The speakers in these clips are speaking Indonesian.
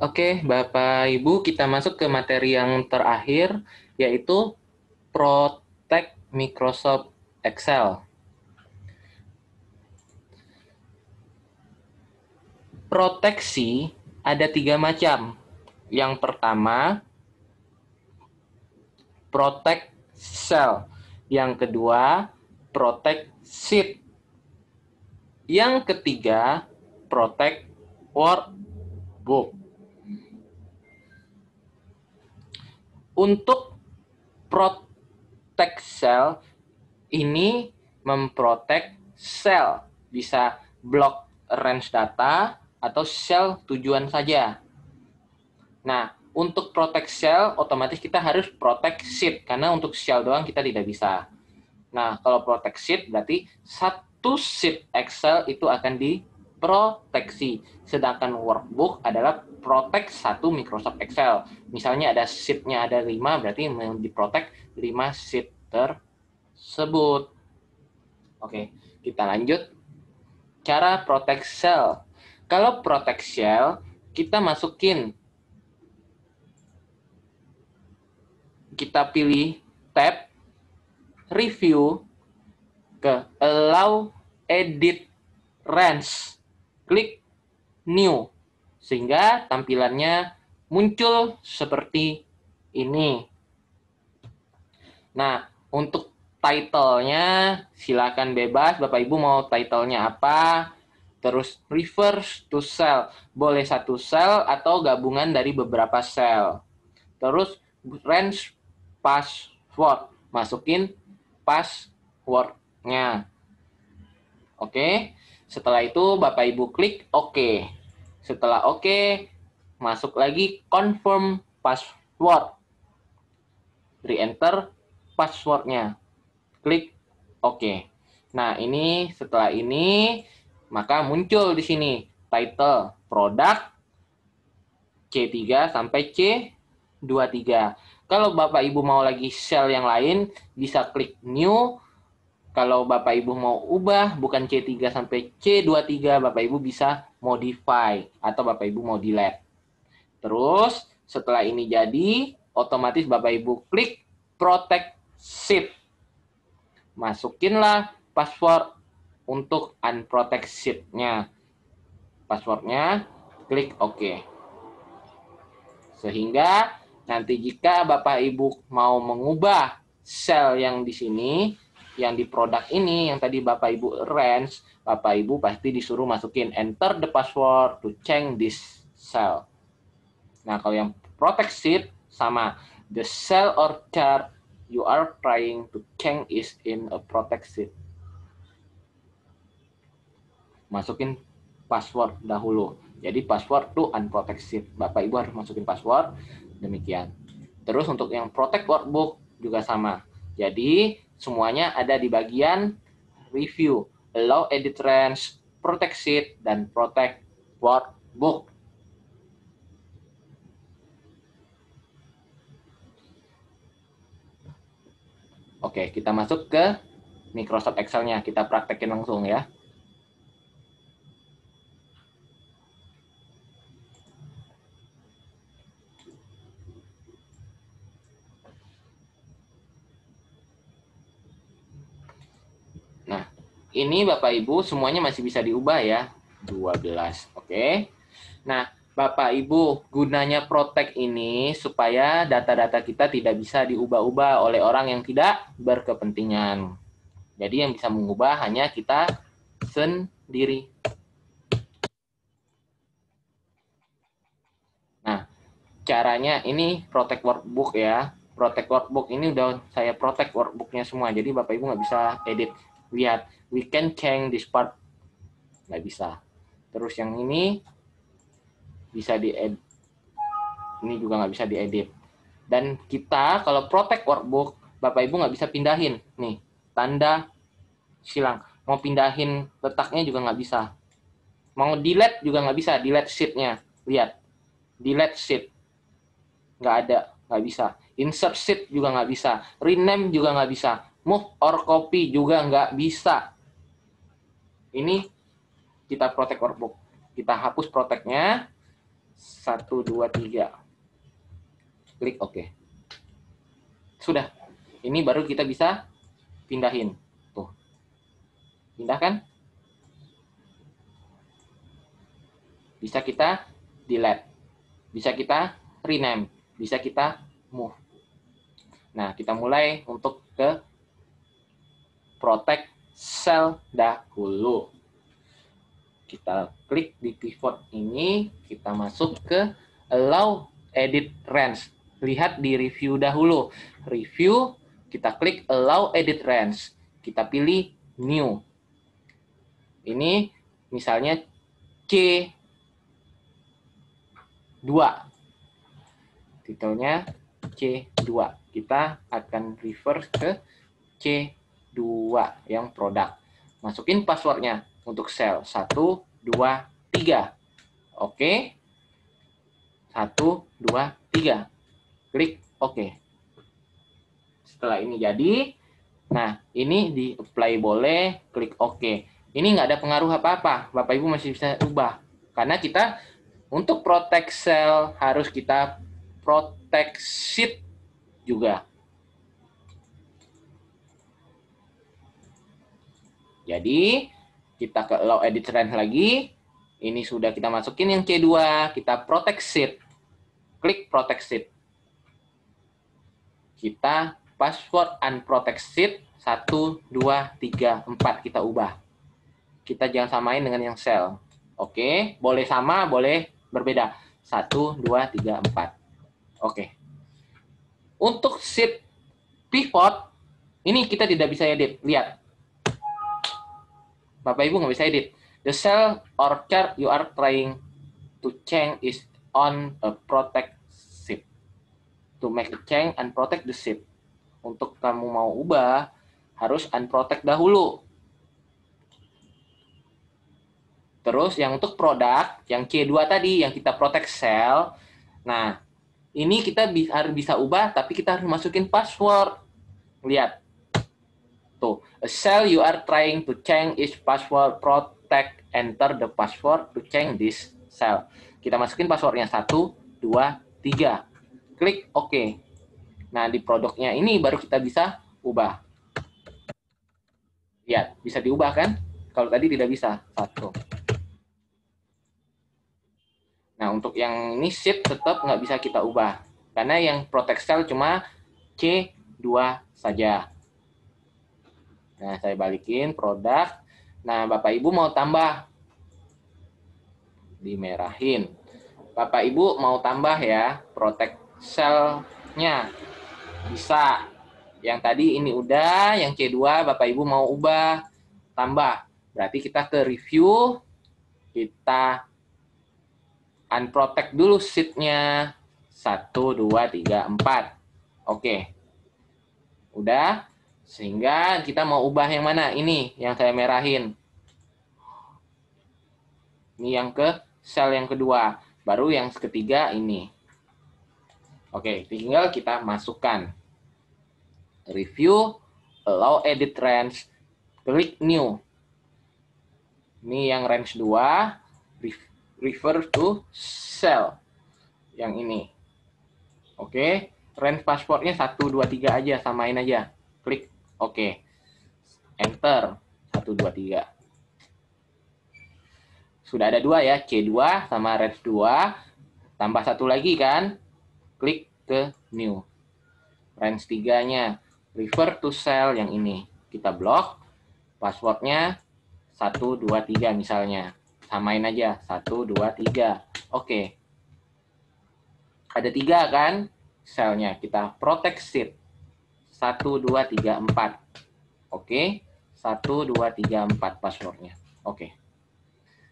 Oke, Bapak Ibu, kita masuk ke materi yang terakhir, yaitu Protect Microsoft Excel. Proteksi ada 3 macam. Yang pertama, Protect Cell. Yang kedua, Protect Sheet. Yang ketiga, Protect Workbook. Untuk Protect Cell, ini memprotek sel, bisa blok range data atau sel tujuan saja. Nah, untuk protect cell, otomatis kita harus protect sheet, karena untuk cell doang kita tidak bisa. Nah, kalau protect sheet berarti satu sheet Excel itu akan diproteksi. Sedangkan workbook adalah protect satu Microsoft Excel. Misalnya ada sheet-nya ada 5, berarti diprotect 5 sheet tersebut. Oke, kita lanjut. Cara protect cell. Kalau protect cell, kita pilih tab review ke allow edit range. Klik new sehingga tampilannya muncul seperti ini. Nah, untuk title-nya silakan bebas, Bapak Ibu mau title-nya apa. Terus reverse to cell, boleh satu sel atau gabungan dari beberapa sel. Terus range password, masukin password-nya. Oke, setelah itu Bapak Ibu klik OK. Setelah OK, masuk lagi confirm password. Re-enter password-nya. Klik OK. Nah, ini setelah ini maka muncul di sini title produk C3 sampai C23. Kalau Bapak Ibu mau lagi sel yang lain, bisa klik new. Kalau Bapak Ibu mau ubah bukan C3 sampai C23, Bapak Ibu bisa modify atau Bapak Ibu mau delete. Terus setelah ini jadi, otomatis Bapak Ibu klik protect sheet. Masukinlah password untuk unprotect sheet-nya. Passwordnya, klik OK. Sehingga nanti jika Bapak Ibu mau mengubah sel yang di sini, yang di produk ini, yang tadi Bapak Ibu range, Bapak Ibu pasti disuruh masukin enter the password to change this cell. Nah, kalau yang protect sheet sama, the cell or chart you are trying to change is in a protect sheet. Masukin password dahulu. Jadi password to unprotect sheet. Bapak Ibu harus masukin password. Demikian. Terus untuk yang protect workbook juga sama. Jadi semuanya ada di bagian review, allow edit range, protect sheet, dan protect workbook. Oke, kita masuk ke Microsoft Excel-nya. Kita praktekin langsung ya. Nah, ini Bapak Ibu semuanya masih bisa diubah ya. 12. Oke. Nah, Bapak Ibu, gunanya Protect ini supaya data-data kita tidak bisa diubah-ubah oleh orang yang tidak berkepentingan. Jadi yang bisa mengubah hanya kita sendiri. Nah, caranya ini Protect Workbook ya. Protect Workbook ini udah saya protect workbooknya semua. Jadi Bapak Ibu nggak bisa edit. Lihat, we can change this part. Nggak bisa. Terus yang ini bisa diedit. Ini juga nggak bisa diedit. Dan kita kalau protect workbook, Bapak Ibu nggak bisa pindahin. Nih, tanda silang. Mau pindahin letaknya juga nggak bisa. Mau delete juga nggak bisa. Delete sheet-nya. Lihat. Delete sheet. Nggak ada. Nggak bisa. Insert sheet juga nggak bisa. Rename juga nggak bisa. Move or copy juga nggak bisa. Ini kita protect workbook. Kita hapus protect-nya. 1, 2, 3. Klik OK. Sudah. Ini baru kita bisa pindahin. Tuh. Pindahkan. Bisa kita delete. Bisa kita rename. Bisa kita move. Nah, kita mulai untuk ke protect cell dahulu. Kita klik di pivot ini, kita masuk ke allow edit range. Lihat di review dahulu. Review, kita klik allow edit range. Kita pilih new. Ini misalnya C2. Titelnya C2. Kita akan reverse ke C2 yang produk. Masukin passwordnya untuk sel 1, 2, 3. Oke. 1, 2, 3. Klik OK. Setelah ini jadi, nah ini di apply boleh, klik OK. Ini nggak ada pengaruh apa-apa, Bapak Ibu masih bisa ubah. Karena kita untuk protect cell harus kita protect sheet juga. Jadi, kita ke allow edit range lagi. Ini sudah kita masukin yang C2, kita protect sheet. Klik protect sheet. Kita password unprotect sheet 1, 2, 3, 4 kita ubah. Kita jangan samain dengan yang cell. Oke, boleh sama, boleh berbeda. 1, 2, 3, 4. Oke. Untuk sheet pivot, ini kita tidak bisa edit. Lihat. Bapak Ibu nggak bisa edit. The cell or chart you are trying to change is on a protect sheet. To make a change, unprotect the sheet. Untuk kamu mau ubah, harus unprotect dahulu. Terus yang untuk produk, yang C2 tadi, yang kita protect cell. Nah, ini kita harus bisa ubah, tapi kita harus masukin password. Lihat. Tuh, a cell you are trying to change is password protect. Enter the password to change this cell. Kita masukin passwordnya 1, 2, 3. Klik OK. Nah, di produknya ini baru kita bisa ubah. Lihat, bisa diubah kan? Kalau tadi tidak bisa. 1. Nah, untuk yang ini sheet tetap nggak bisa kita ubah. Karena yang protect cell cuma C2 saja. Nah, saya balikin produk. Nah, Bapak Ibu mau tambah. Dimerahin. Bapak Ibu mau tambah ya, protect cell-nya. Bisa. Yang tadi ini udah, yang C2 Bapak Ibu mau ubah, tambah. Berarti kita ke review, kita unprotect dulu sheet-nya. 1, 2, 3, 4. Oke. Udah. Sehingga kita mau ubah yang mana? Ini yang saya merahin. Ini yang ke sel yang kedua. Baru yang ketiga ini. Oke, tinggal kita masukkan. Review, allow edit range, klik new. Ini yang range 2, refer to cell. Yang ini. Oke, range passwordnya 1, 2, 3 aja, samain aja. Klik OK. Enter. 1, 2, 3. Sudah ada 2 ya, C2 sama range 2. Tambah 1 lagi kan. Klik ke new. Range 3-nya. Refer to cell yang ini. Kita blok. Passwordnya 1, 2, 3 misalnya. Samain aja. 1, 2, 3. Oke. Ada 3 kan selnya. Kita protect sheet. 1, 2, 3, 4. Oke. 1, 2, 3, 4 passwordnya. Oke.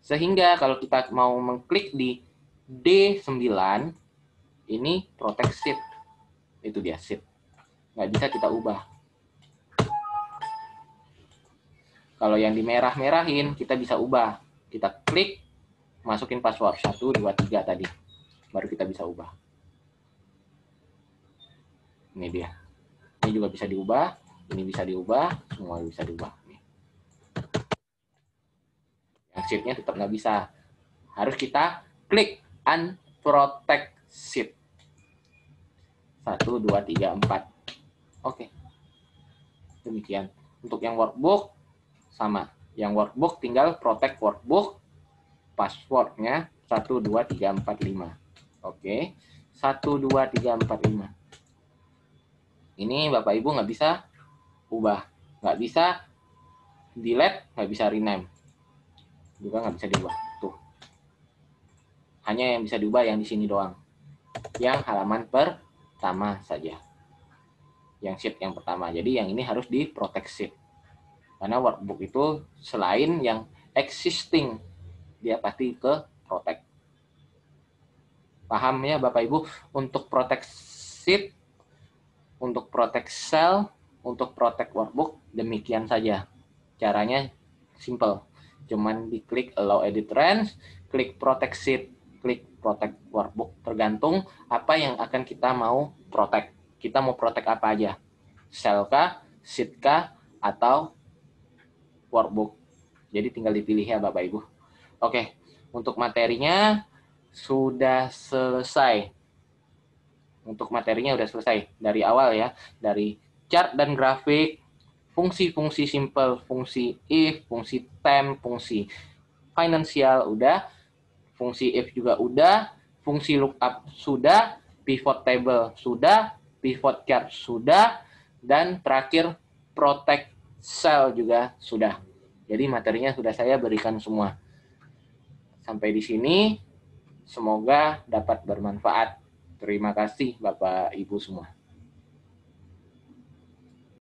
Sehingga kalau kita mau mengklik di D9, ini protect sheet. Itu dia sheet. Nggak bisa kita ubah. Kalau yang dimerah-merahin, kita bisa ubah. Kita klik, masukin password 1, 2, 3 tadi. Baru kita bisa ubah. Ini dia. Ini juga bisa diubah, ini bisa diubah, semua bisa diubah. Yang sheet-nya tetap nggak bisa. Harus kita klik protect sheet. 1, 2, 3, 4. Oke. Demikian. Untuk yang workbook, sama. Yang workbook tinggal protect workbook, passwordnya 1, 2, 3, 4, 5. Oke. 1, 2, 3, 4, 5. Ini Bapak Ibu nggak bisa ubah. Nggak bisa delete, nggak bisa rename. Juga nggak bisa diubah. Tuh. Hanya yang bisa diubah yang di sini doang. Yang halaman pertama saja. Yang sheet yang pertama. Jadi yang ini harus di protect sheet. Karena workbook itu selain yang existing, dia pasti ke protect. Paham ya Bapak Ibu? Untuk protect sheet, untuk protect cell, untuk protect workbook, demikian saja. Caranya simple. Cuman diklik allow edit range, klik protect sheet, klik protect workbook. Tergantung apa yang akan kita mau protect. Kita mau protect apa aja? Cell kah, sheet kah, atau workbook. Jadi tinggal dipilih ya Bapak Ibu. Oke, untuk materinya sudah selesai. Untuk materinya sudah selesai dari awal ya, dari chart dan grafik, fungsi-fungsi simple, fungsi if, fungsi temp, fungsi finansial udah, fungsi if juga udah, fungsi lookup sudah, pivot table sudah, pivot chart sudah, dan terakhir protect cell juga sudah. Jadi materinya sudah saya berikan semua. Sampai di sini, semoga dapat bermanfaat. Terima kasih Bapak Ibu semua.